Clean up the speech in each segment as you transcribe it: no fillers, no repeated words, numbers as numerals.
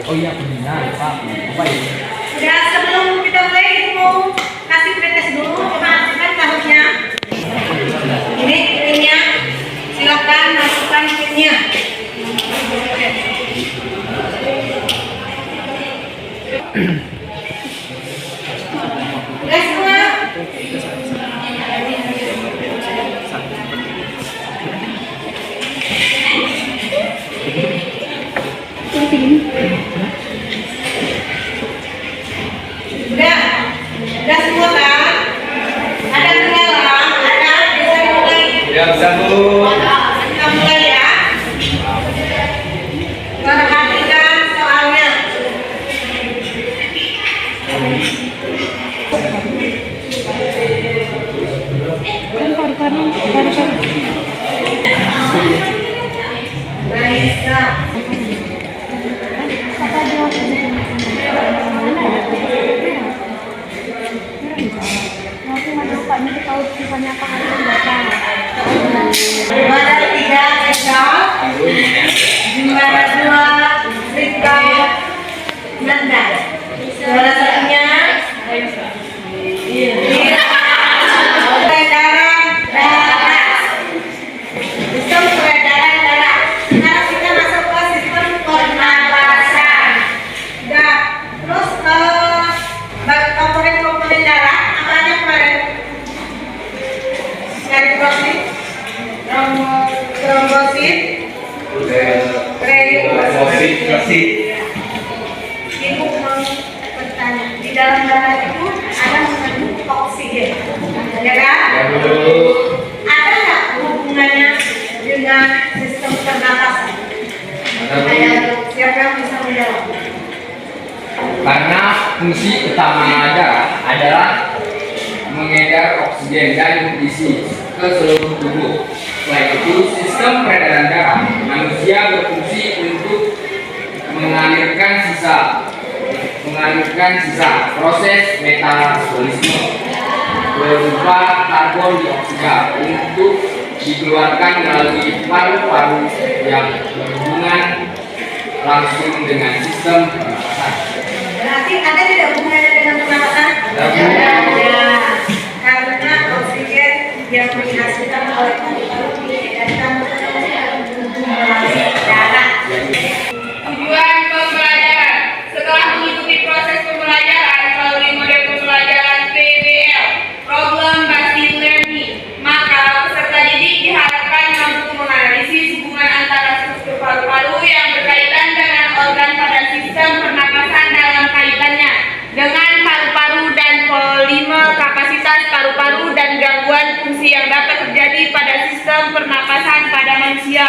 Oh iya, benar Pak. Apa ini? Ya, sebelum kita mulai mau kasih pretest dulu, kan tahunnya. Ini pinnya, silakan masukkan pinnya. Udah semua. Udah semua kan? Ada kendala? Ada? Bisa mulai? Ya, bisa dulu. Kita mulai ya. Perhatikan soalnya. Raisa. Juara 3 Eka, juara 2 Rika Nanda, juara 1-nya peredaran darah, sistem peredaran darah. Sekarang kita masuk ke sistem pernapasan. Udah, terus komponen darah apa aja kemarin? Eritrosit, trombosit, Trombosit. Ibu mau bertanya, di dalam darah itu ada mengandung oksigen, ya kan? Ada nggak hubungannya dengan sistem pernapasan? Siapa yang bisa menjawab? Karena fungsi utama darah adalah mengedar oksigen dan nutrisi ke seluruh tubuh. Selain itu, sistem peredaran darah manusia berfungsi untuk mengalirkan sisa proses metabolisme berupa karbon dioksida untuk dikeluarkan melalui paru-paru yang berhubungan langsung dengan sistem pernapasan. Berarti ada tidak hubungannya dengan pernapasan? Karena oksigen yang dihasilkan oleh paru-paru diedarkan melalui darah. Tujuan pembelajaran. Setelah mengikuti proses pembelajaran melalui model pembelajaran PBL, Problem Based Learning, maka peserta didik diharapkan mampu menganalisis hubungan antara struktur paru-paru yang berkaitan dengan organ pada sistem pernapasan dalam kaitannya dengan paru-paru dan volume kapasitas paru-paru dan gangguan fungsi yang dapat terjadi pada sistem pernapasan pada manusia.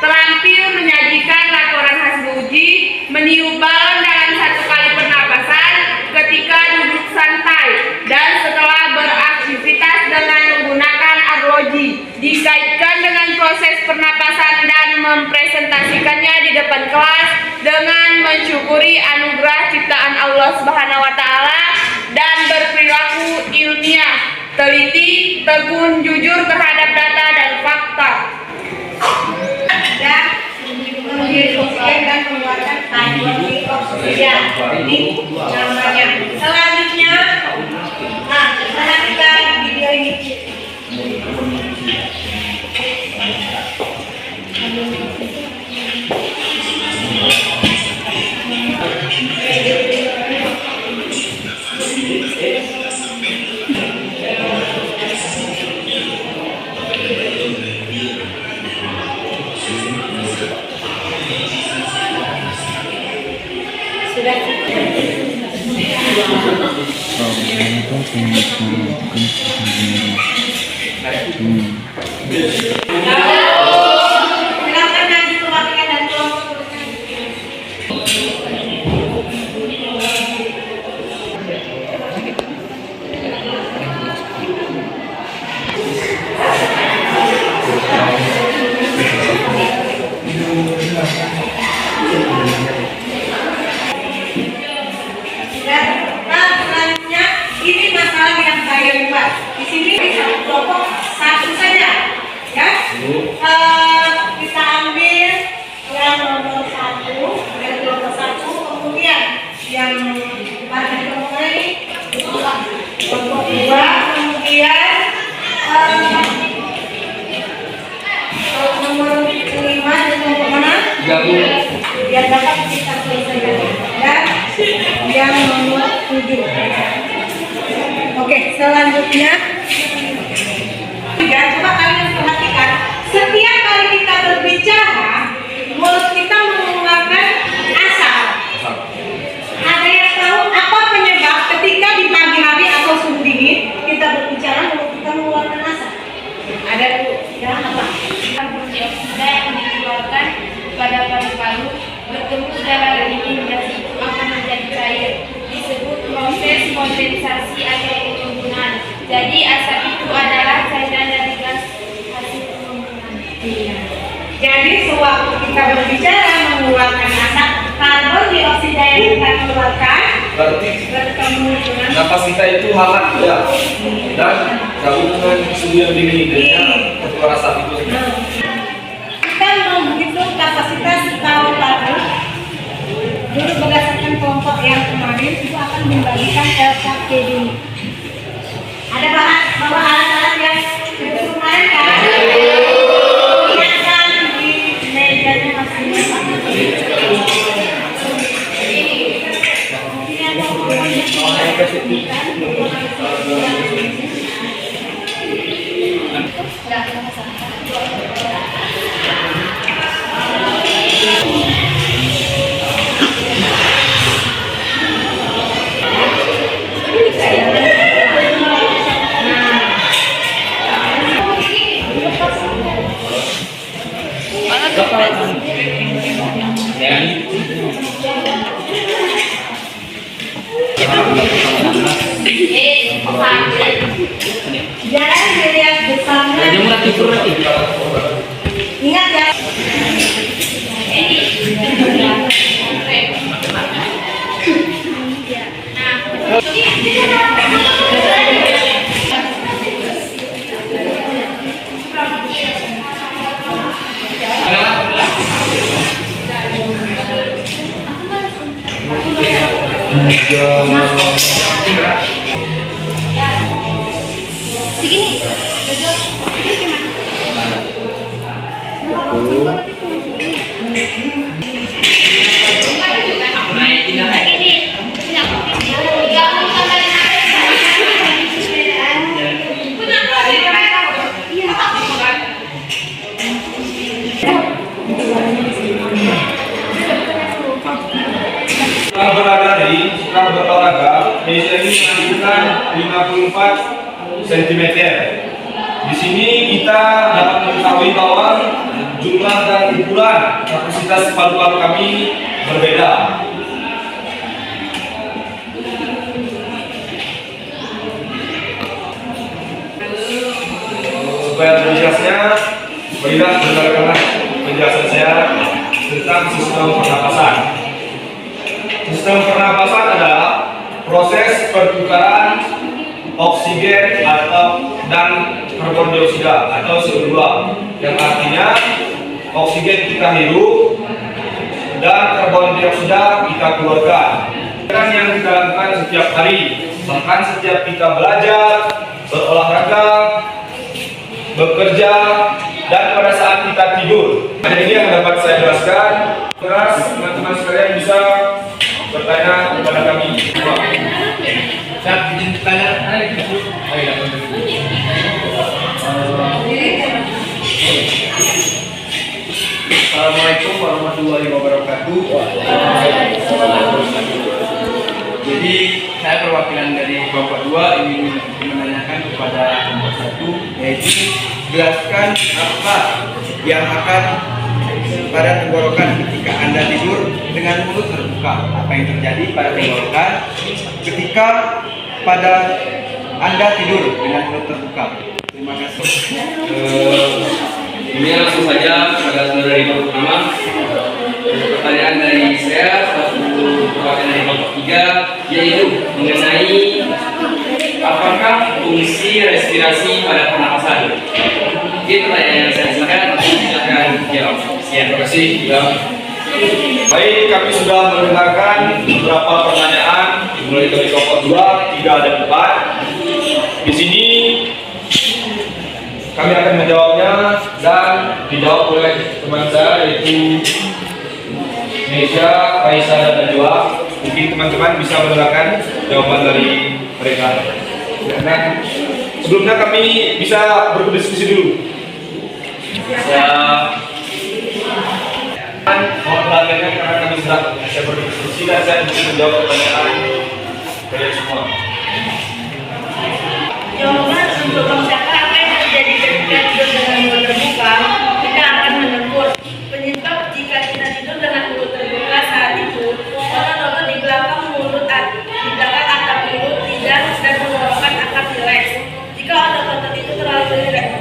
Terampil menyajikan laporan hasil uji meniup balon dalam 1 kali pernapasan ketika duduk santai dan setelah beraktivitas dengan menggunakan arloji, dikaitkan dengan proses pernapasan dan mempresentasikannya di depan kelas dengan mensyukuri anugerah ciptaan Allah Subhanahu wa taala dan berperilaku ilmiah, teliti, tekun, jujur terhadap data dan fakta. Dan menghirup oksigen dan mengeluarkan oksigen. Ini namanya. Selanjutnya, perhatikan video ini. Sudah silakan nanti perwakilan dan kelompok selanjutnya ini masalah yang saya buat. Di sini satu kelompok satu saja, ya. Kita ambil yang nomor 1 dari kelompok 1, kemudian yang pada kelompok ini kelompok 2, kemudian nomor 5 dan kelompok mana? Biar dapat kita selesaikan. Dan yang nomor 7. Oke, selanjutnya coba kalian perhatikan, setiap kali kita berbicara mulut kita mengeluarkan asap. Ada yang tahu apa penyebab ketika di pagi hari atau suhu dingin kita berbicara mulut kita mengeluarkan asap? Ada ya apa? Karbon dioksida yang dikeluarkan pada paru-paru bertemu udara dingin dan itu akan menjadi cair, disebut proses kondensasi atau penimbunan. Jadi asap itu adalah cairan dari gas hasil penimbunan. Jadi sewaktu kita berbicara mengeluarkan asap, karbon dioksida yang kita keluarkan Berarti bertemu dengan napas kita itu hangat ya, dan gabung dengan suhu yang dingin, jadinya keluar asap itu. kita mau menghitung kapasitas paru-paru dulu berdasarkan kelompok yang kemarin itu akan membagikan LKP ini. Ada bawa alat-alat yang itu kemarin kan? Lihatkan di mejanya masing-masing. Jangan dilihat besarnya. Ingat ya. Setelah berolahraga, Indonesia ini menunjukkan 54 cm. Di sini kita dapat mengetahui bahwa jumlah dan ukuran kapasitas paru-paru kami berbeda. Supaya lebih jelasnya, marilah dengarkanlah penjelasan saya tentang sistem pernapasan. Sistem pernapasan adalah proses pertukaran oksigen dan karbon dioksida atau CO2, yang artinya oksigen kita hirup dan karbon dioksida kita keluarkan. Yang kita lakukan setiap hari, bahkan setiap kita belajar, berolahraga, bekerja, dan pada saat kita tidur. Ini yang dapat saya jelaskan. Keras teman-teman sekalian bisa bertanya kepada kami. Saya izin tanya. Assalamualaikum warahmatullahi wabarakatuh. perwakilan dari kelompok 2 ingin menanyakan kepada kelompok 1, yaitu jelaskan apa yang akan pada tenggorokan ketika Anda tidur dengan mulut terbuka. Apa yang terjadi pada tenggorokan ketika pada Anda tidur dengan mulut terbuka. Terima kasih. Ini langsung saja kepada saudara yang pertama. Pertanyaan dari saya, satu perwakilan dari kelompok 3, yaitu mengenai apakah fungsi respirasi pada pernapasan. Itu pertanyaan yang saya silakan jawab. Terima kasih. Ya. Baik, kami sudah mendengarkan beberapa pertanyaan mulai dari kelompok 2, 3, dan 4. Di sini kami akan menjawabnya dan dijawab oleh teman saya yaitu Nesya, Raisa, dan Najwa. Mungkin teman-teman bisa mendengarkan jawaban dari mereka. Nah, sebelumnya kami bisa berdiskusi dulu. Mohon perhatiannya karena kami sedang berdiskusi dan saya bisa menjawab pertanyaan dari semua. Jawaban untuk mencapai apa yang terjadi ketika tidur dengan mulut terbuka, kita akan menegur penyebab jika kita tidur dengan mulut terbuka saat itu. Otot-otot di belakang mulut, di belakang atap mulut, lidah, dan tenggorokan akan rileks. Jika otot-otot itu terlalu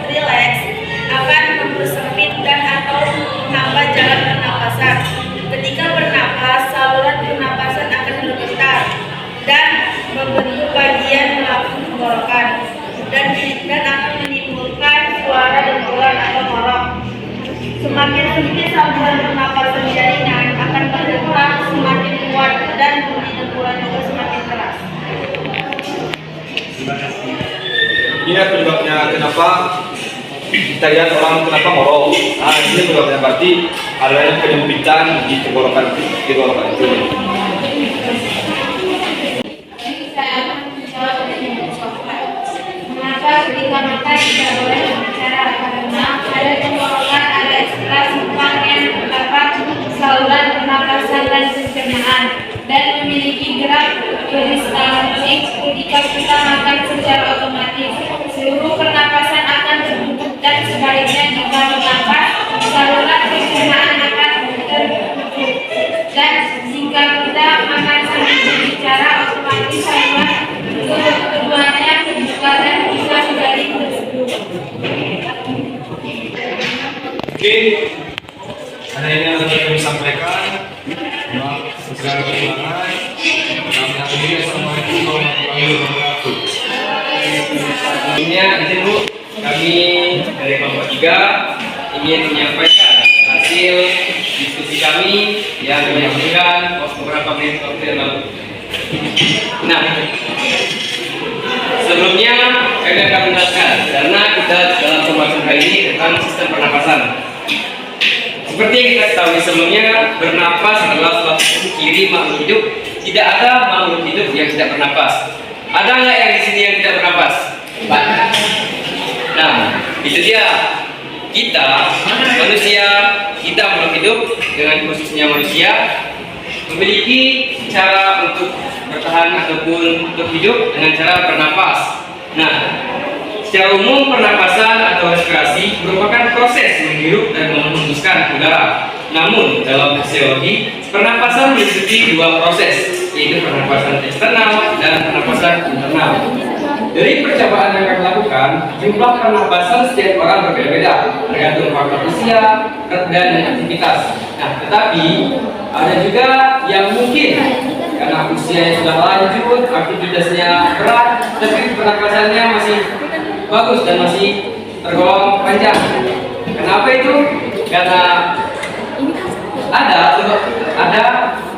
rileks, akan mempersempit dan atau menghambat jalan pernapasan. Ketika bernapas, saluran pernapasan akan bergetar dan membentuk bagian belakang tenggorokan dan akan menimbulkan suara dentuman atau ngorok. Semakin sempit saluran pernapasan jaringan akan bergetar semakin kuat dan bunyi dentuman juga semakin keras. Ini penyebabnya kenapa kita lihat orang kenapa ngorok. Nah, ini penyebabnya berarti adanya penyempitan di tenggorokan itu. Mengapa ketika makan tidak boleh berbicara? Karena pada tenggorokan ada istilah simpang yang terdapat saluran pernapasan dan pencernaan dan memiliki gerak peristaltik. Ketika kita makan secara otomatis, seluruh pernapasan akan tertutup dan sebaliknya jika bernapas, saluran pencernaan akan tertutup. Dan jika kita makan sambil berbicara, otomatis saluran keduanya terbuka dan bisa menjadi tertutup. Oke, ada yang kami sampaikan. Segala kekurangan. Kami akhiri. Assalamualaikum warahmatullahi wabarakatuh. Sebelumnya izin Bu, kami dari kelompok 3 ingin menyampaikan hasil diskusi kami yang dilakukan beberapa menit waktu yang lalu. Nah, sebelumnya kami akan menjelaskan karena kita dalam pembahasan kali ini tentang sistem pernapasan. Seperti yang kita ketahui sebelumnya, bernapas adalah salah satu ciri makhluk hidup. Tidak ada makhluk hidup yang tidak bernapas. Ada nggak yang di sini yang tidak bernapas? Banyak. Nah, itu dia. Kita manusia, kita makhluk hidup dengan khususnya manusia memiliki cara untuk bertahan ataupun untuk hidup dengan cara bernapas. Nah, secara umum pernapasan atau respirasi merupakan proses menghirup dan menghembuskan udara. Namun dalam fisiologi, pernapasan meliputi dua proses, yaitu pernapasan eksternal dan pernapasan internal. Dari percobaan yang kami lakukan, jumlah pernapasan setiap orang berbeda-beda, tergantung faktor usia, dan aktivitas. Nah, tetapi ada juga yang mungkin karena usianya sudah lanjut, aktivitasnya berat, tapi pernapasannya masih bagus dan masih tergolong panjang. Kenapa itu? Karena ada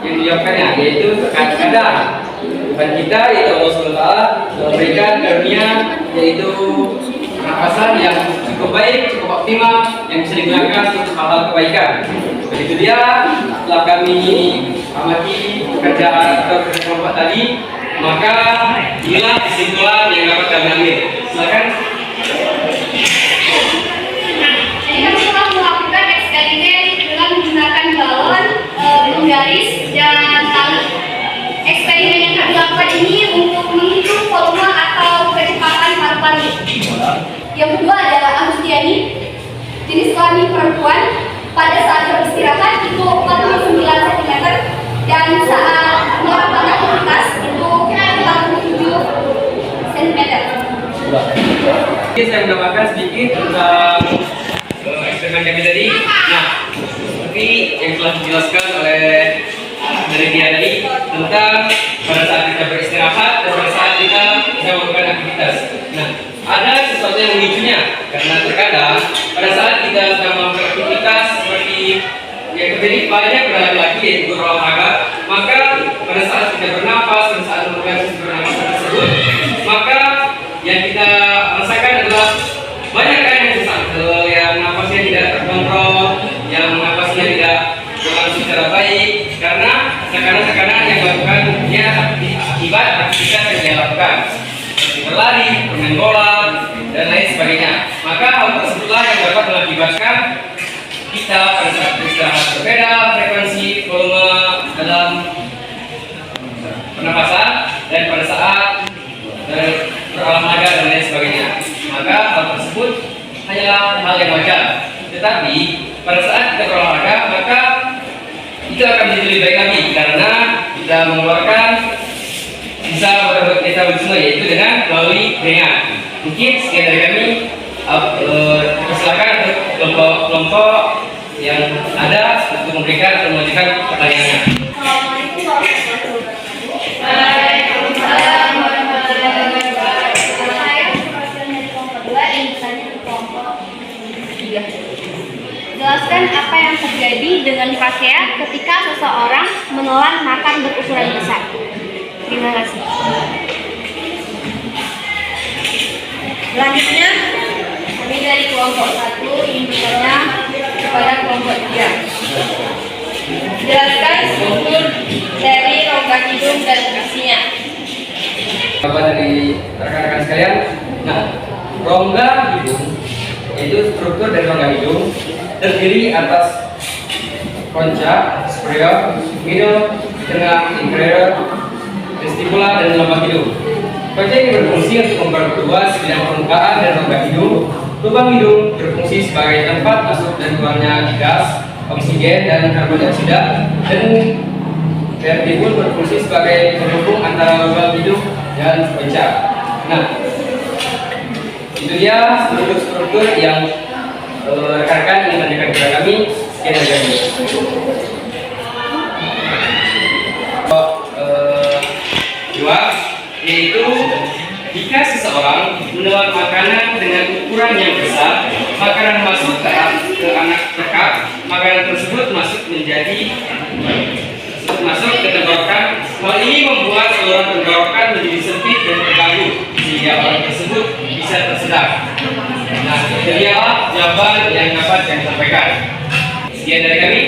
yang dijawabkannya, yaitu kadang Tuhan kita yaitu Allah SWT memberikan karunia yaitu pernapasan yang cukup baik, cukup optimal yang bisa digunakan untuk hal-hal kebaikan. Begitu dia, setelah kami amati pekerjaan atau kelompok tadi, maka inilah kesimpulan yang dapat kami ambil. Silakan. Kita telah melakukan eksperimen dengan menggunakan balon, penggaris, dan tali. Eksperimen yang kami lakukan ini untuk paru-paru. Yang kedua adalah Agustiani, jenis kelamin perempuan. Pada saat beristirahat itu 49 cm dan saat melakukan aktivitas itu 47 cm. Oke, saya menambahkan sedikit tentang eksperimen kami tadi. Nah, seperti yang telah dijelaskan oleh dari dia tadi tentang pada saat kita beristirahat dan pada saat kita melakukan aktivitas. Nah, ada sesuatu yang memicunya karena terkadang pada saat kita sedang melakukan aktivitas seperti yang terjadi banyak pada laki-laki yaitu berolahraga, maka pada saat kita bernapas, pada saat melakukan bernapas tersebut, maka yang kita rasakan adalah banyak kan yang sesak, yang napasnya tidak terkontrol, yang napasnya tidak berlangsung secara baik karena tekanan-tekanan yang dilakukan dia akibat aktivitas yang dia lakukan seperti berlari, bermain bola, dan lain sebagainya. Maka hal tersebutlah yang dapat mengakibatkan kita pada saat beristirahat berbeda frekuensi volume dalam pernapasan dan pada saat berolahraga dan lain sebagainya. Maka hal tersebut hanyalah hal yang wajar. Tetapi pada saat kita berolahraga maka itu akan menjadi lebih baik lagi karena kita mengeluarkan bisa metabolisme yaitu dengan melalui keringat. Mungkin sekian dari kami. Silakan untuk kelompok yang ada untuk memberikan atau mengajukan pertanyaannya. Assalamualaikum warahmatullahi wabarakatuh. Waalaikumsalam warahmatullahi wabarakatuh. Saya perwakilan dari kelompok 2 yang bertanya ke kelompok 3. Jelaskan apa yang terjadi dengan fasea ketika seseorang menelan makan berukuran besar. Terima kasih. Selanjutnya, Kami dari kelompok 1 ingin bertanya kepada kelompok 3. Jelaskan struktur dari rongga hidung dan fungsinya. Bapak dari rekan-rekan sekalian, nah rongga hidung yaitu struktur dari rongga hidung terdiri atas konca, superior, middle, tengah, inferior, vestibular, dan lubang hidung. Konca ini berfungsi untuk memperluas bidang permukaan dan rongga hidung. Lubang hidung berfungsi sebagai tempat masuk dan keluarnya gas, oksigen, dan karbon dioksida, dan vertibul berfungsi sebagai penghubung antara lubang hidung dan konca. Nah, itu dia struktur-struktur yang rekan-rekan ingin tanyakan kepada kami. Sekian dari kami. Dua, yaitu jika seseorang menelan makanan dengan ukuran yang besar, makanan masuk ke anak cekak, makanan tersebut masuk ke tenggorokan. Hal ini membuat saluran tenggorokan menjadi sempit dan terganggu sehingga orang tersebut bisa tersedak. Nah, itu dia jawaban yang dapat saya sampaikan. Sekian dari kami.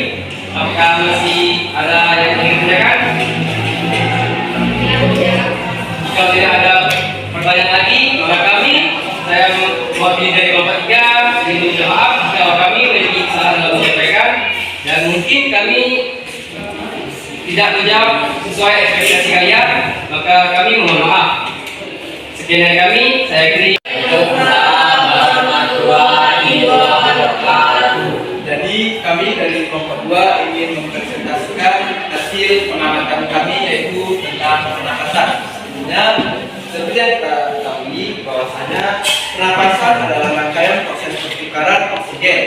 Apakah masih ada yang ingin ditanyakan? Jika tidak ada pertanyaan lagi, maka saya mewakili dari kelompok 3 ingin minta maaf jika kami memiliki kesalahan dalam menyampaikan dan mungkin kami tidak menjawab sesuai ekspektasi kalian, maka kami mohon maaf. Sekian dari kami, saya akhiri. Jadi kami dari kelompok 2 ingin mempresentasikan hasil pengamatan kami yaitu tentang pernapasan. Seperti yang kita ketahui bahwasanya pernapasan adalah rangkaian proses pertukaran oksigen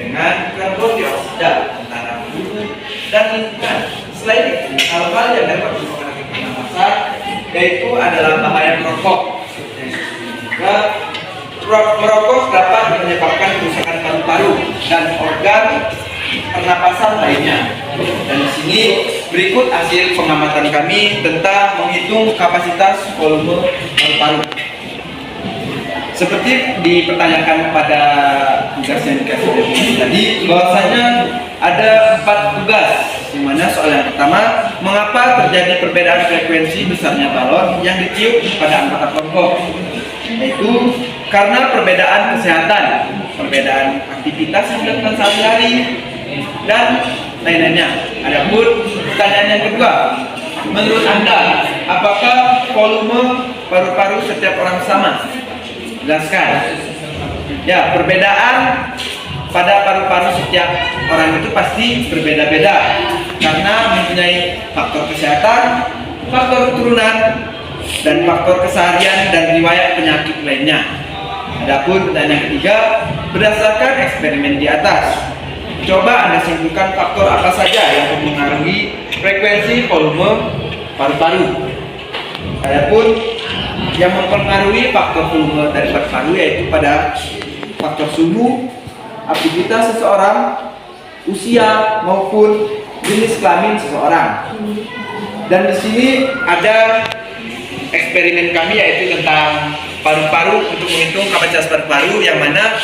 dengan karbon dioksida antara tubuh dan lingkungan. Selain itu, hal-hal yang dapat mempengaruhi pernapasan yaitu adalah bahaya merokok. Merokok dapat menyebabkan kerusakan paru-paru dan organ pernapasan lainnya. Dan di sini berikut hasil pengamatan kami tentang menghitung kapasitas volume paru-paru. Seperti dipertanyakan pada tugas yang dikasih tadi, bahwasanya ada 4 tugas. Di mana soal yang pertama, mengapa terjadi perbedaan frekuensi besarnya balon yang ditiup pada anggota kelompok? Yaitu karena perbedaan kesehatan, perbedaan aktivitas yang dilakukan sehari-hari, dan lain-lainnya. Adapun pertanyaan yang kedua, menurut Anda, apakah volume paru-paru setiap orang sama? Jelaskan. Ya, perbedaan pada paru-paru setiap orang itu pasti berbeda-beda karena mempunyai faktor kesehatan, faktor keturunan, dan faktor keseharian dan riwayat penyakit lainnya. Adapun pertanyaan yang ketiga, berdasarkan eksperimen di atas, coba Anda simpulkan faktor apa saja yang mempengaruhi frekuensi volume paru-paru. Adapun yang mempengaruhi faktor volume dari paru-paru yaitu pada faktor suhu, aktivitas seseorang, usia maupun jenis kelamin seseorang. Dan di sini ada eksperimen kami yaitu tentang paru-paru untuk menghitung kapasitas paru-paru yang mana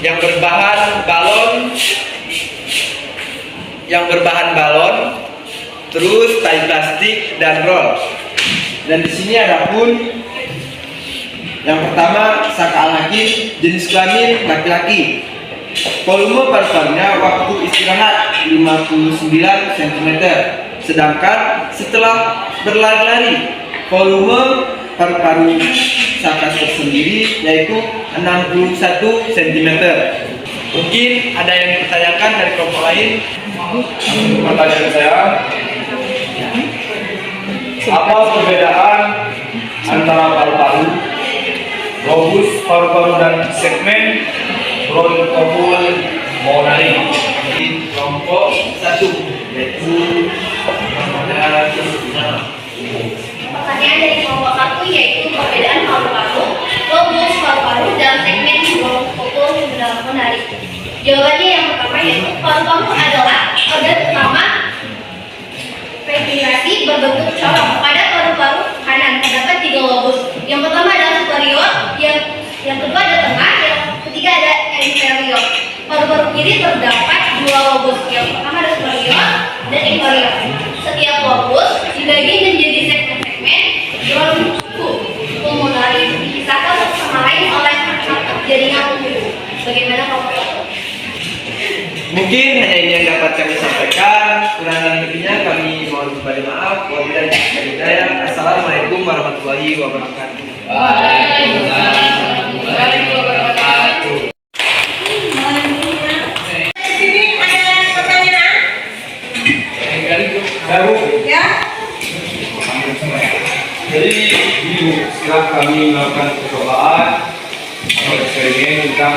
yang berbahan balon, terus tali plastik dan roll. Dan di sini ada pun yang pertama saka alaki jenis kelamin laki-laki. Volume paru-parunya waktu istirahat 59 cm. Sedangkan setelah berlari-lari volume paru-paru saka tersendiri yaitu 61 cm. Mungkin ada yang dipertanyakan dari kelompok lain. Pertanyaan saya, apa perbedaan antara paru-paru, lobus paru-paru dan segmen bronchopulmonary? Di kelompok 1 yaitu Pertanyaan dari kelompok 1 yaitu perbedaan paru-paru, lobus paru-paru, dan segmen bronchopulmonary. Jawabannya yang pertama yaitu paru-paru adalah organ utama ventilasi berbentuk corong. Pada paru-paru kanan terdapat 3 lobus. Yang pertama adalah superior, yang kedua ada tengah, yang ketiga ada inferior. Paru-paru kiri terdapat 2 lobus. Yang pertama ada superior dan inferior. Setiap lobus dibagi menjadi segmen-segmen bronchopulmonary dipisahkan satu sama lain oleh jaringan pembuluh. Bagaimana kelompok satu? Mungkin hanya ini yang dapat kami sampaikan. Kurang lebihnya kami mohon kembali maaf. Wabillahi taufiq wal hidayah. Assalamualaikum warahmatullahi wabarakatuh. Waalaikumsalam warahmatullahi wabarakatuh. Di sini ada pertanyaan? Ya? Jadi setelah kami melakukan percobaan atau eksperimen tentang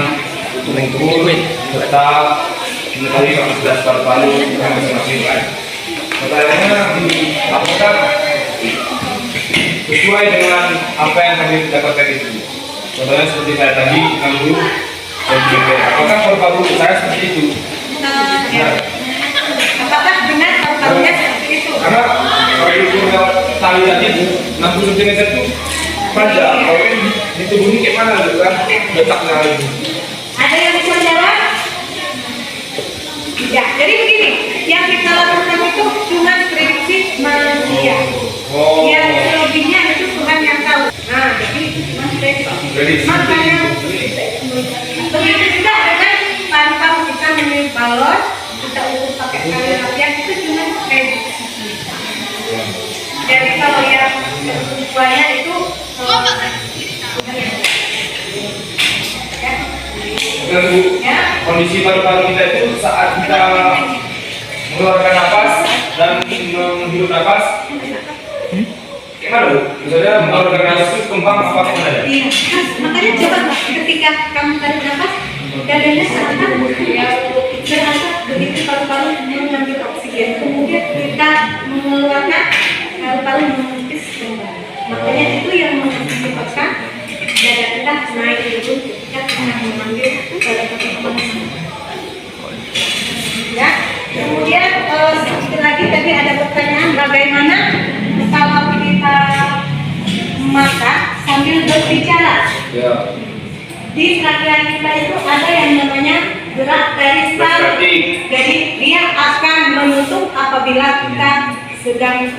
mengukur serta mengetahui kapasitas paru-paru yang masing-masing kan. Pertanyaannya, apakah sesuai dengan apa yang kami dapatkan itu? Contohnya seperti saya tadi 60 cm. Apakah paru-paru saya seperti itu? Ya. Apakah benar paru-parunya seperti itu? Karena kalau diukur tali tadi 60 cm itu panjang. Kalau ini di tubuh ini kayak mana gitu kan? Letaknya itu. Ada yang bisa jawab? Ya, jadi begini, yang kita lakukan itu cuma prediksi manusia. Yang selebihnya itu Tuhan yang tahu. Nah, jadi cuma prediksi. Makanya begitu juga dengan paru-paru kita memilih balon, kita ukur pakai tali latihan itu cuma prediksi kita. Jadi kalau yang ukurannya itu Dan kondisi paru-paru kita itu saat kita mengeluarkan napas dan menghirup napas, gimana Bu? Misalnya mengeluarkan napas itu kembang apa gimana ya? iya, makanya coba ketika kamu tarik nafas, dadanya seakan berasa begitu paru-paru mengambil oksigen, kemudian kita mengeluarkan paru-paru menepis kembali. Makanya itu yang menyebabkan dada kita naik dulu ketika kita mengambil dada kita kemana-mana. Ya, kemudian sedikit lagi tadi ada pertanyaan bagaimana kalau kita makan sambil berbicara. Ya. Di terakhir kita itu ada yang namanya gerak peristaltik. Jadi dia akan menutup apabila kita sedang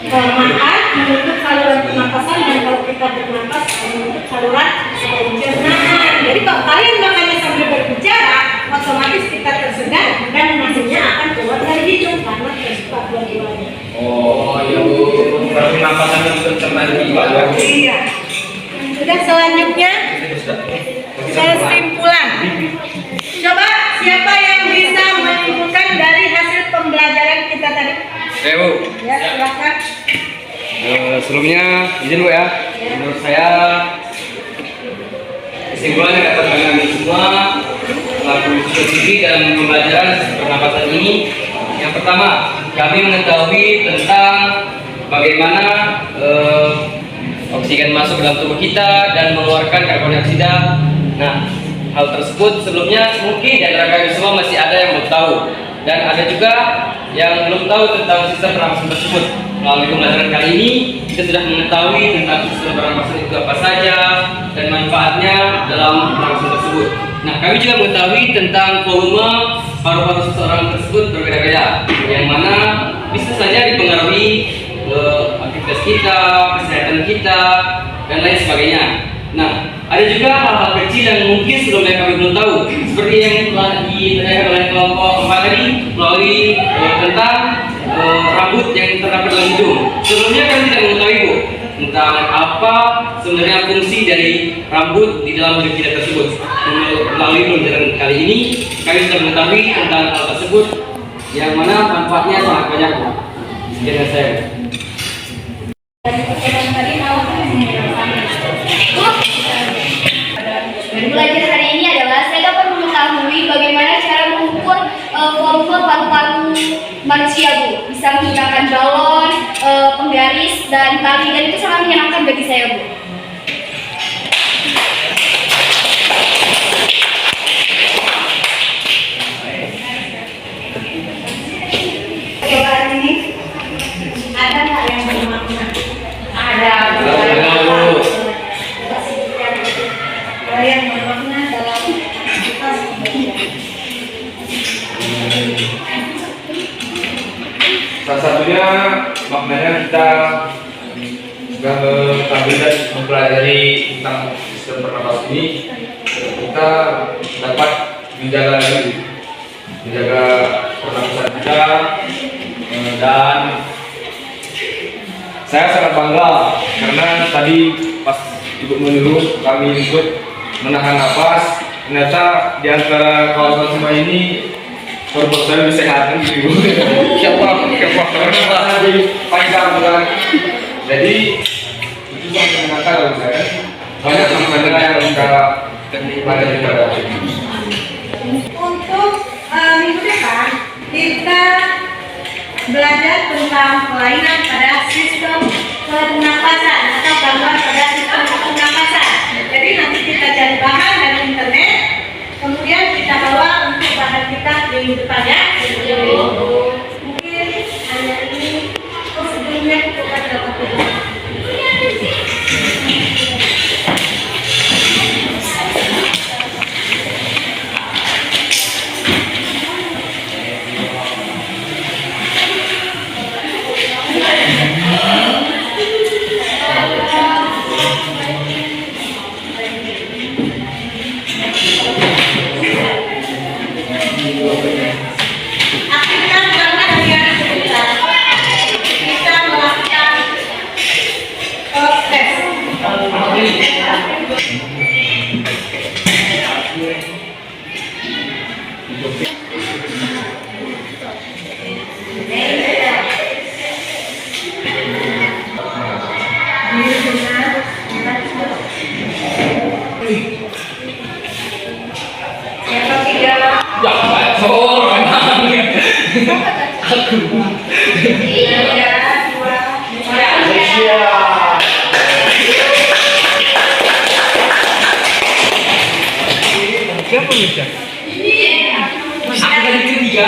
makan, menutup saluran pernapasan, dan kalau kita bernapas menutup saluran pencernaan. Jadi kalau kalian makannya sambil berbicara, otomatis kita tersedak dan nasinya akan keluar dari hidung karena terbuka dua-duanya. Oh iya Bu, berarti nampasan dan pencernaan juga ya? Iya. Sudah selanjutnya kesimpulan. Coba siapa yang bisa menyimpulkan dari hasil pembelajaran kita tadi? Oke Bu. Ya, silakan. Sebelumnya izin Bu ya. Menurut saya kesimpulannya dapat kami ambil semua pelaku studi dalam pembelajaran pernapasan ini. Yang pertama, kami mengetahui tentang bagaimana oksigen masuk dalam tubuh kita dan mengeluarkan karbon dioksida. Nah, hal tersebut sebelumnya mungkin di antara kami semua masih ada yang belum tahu, dan ada juga yang belum tahu tentang sistem pernapasan tersebut. Melalui pembelajaran kali ini, kita sudah mengetahui tentang sistem pernapasan itu apa saja dan manfaatnya dalam pernapasan tersebut. Nah, kami juga mengetahui tentang volume paru-paru seseorang tersebut berbeda-beda, yang mana bisa saja dipengaruhi aktivitas kita, kesehatan kita, dan lain sebagainya. Nah, ada juga hal-hal kecil yang mungkin sebelumnya kami belum tahu, seperti yang telah ditanyakan oleh kelompok 4 tadi melalui tentang rambut yang terdapat dalam hidung. Sebelumnya kami tidak mengetahui Bu tentang apa sebenarnya fungsi dari rambut di dalam hidup kita tersebut. Melalui pembelajaran kali ini, kami sudah mengetahui tentang hal tersebut, yang mana manfaatnya sangat banyak Bu. Sekian dari saya. Belajar hari ini adalah saya dapat mengetahui bagaimana cara mengukur volume paru-paru manusia Bu. Bisa menggunakan galon, penggaris, dan tali, dan itu sangat menyenangkan bagi saya Bu. Percobaan ini ada nggak yang bermakna? Ada. Ada yang bermakna dalam aktivitas belajar. Salah satunya maknanya kita sudah mengetahui dan mempelajari tentang sistem pernapasan ini, kita dapat menjaga pernapasan kita, dan saya sangat bangga karena tadi pas Ibu menyuruh kami untuk menahan napas, ternyata di antara kawan-kawan semua ini korban kesehatan gitu. Siapa karena jadi panjang kan. Jadi itu yang menyenangkan bagi saya. Banyak teman-teman yang kita pelajari pada Untuk minggu depan kita belajar tentang kelainan pada sistem pernapasan atau gangguan pada sistem pernapasan. Jadi nanti kita cari bahan dari internet, kemudian kita bawa untuk bahan kita minggu depan ya. Mungkin hanya ini sebelumnya kita dapat dulu. Aktivitas berangkat dari anak kita melakukan tes. Yang ketiga. Aku tadi ketiga.